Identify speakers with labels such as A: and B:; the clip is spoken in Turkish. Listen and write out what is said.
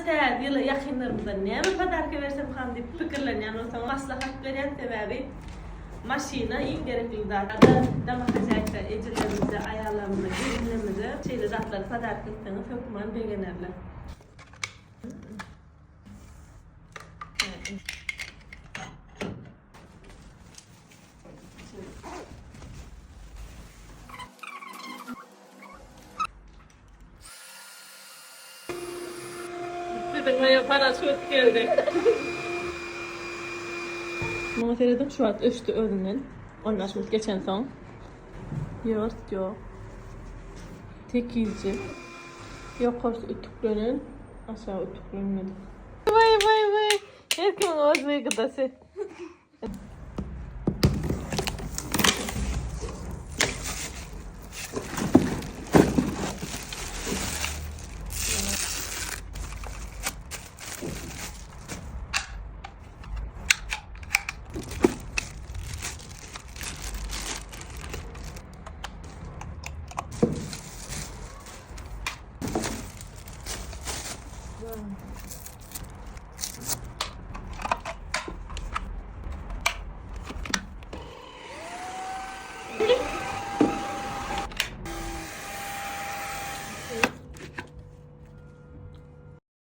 A: istəyər yılı yaxınlarımızda näme padarka versem ham dep pikirlenýän bolsaň maslahat berýän sebäbi maşina iň gerekli zatlar. Dama hajaýatda ejilerimize, aýallarymyza, gelinlerimize şeýle zatlar padarka etseňiz hökümän begenerler. Sizin paraşüt geldi. Bana seyredin şu an öştü önünden. Anlaşmış geçen son. Yok yok. Tekizci. Yukarı ütüklönün. Aşağı ütüklönmedi. Vay. Herkesin ağzına gıdası.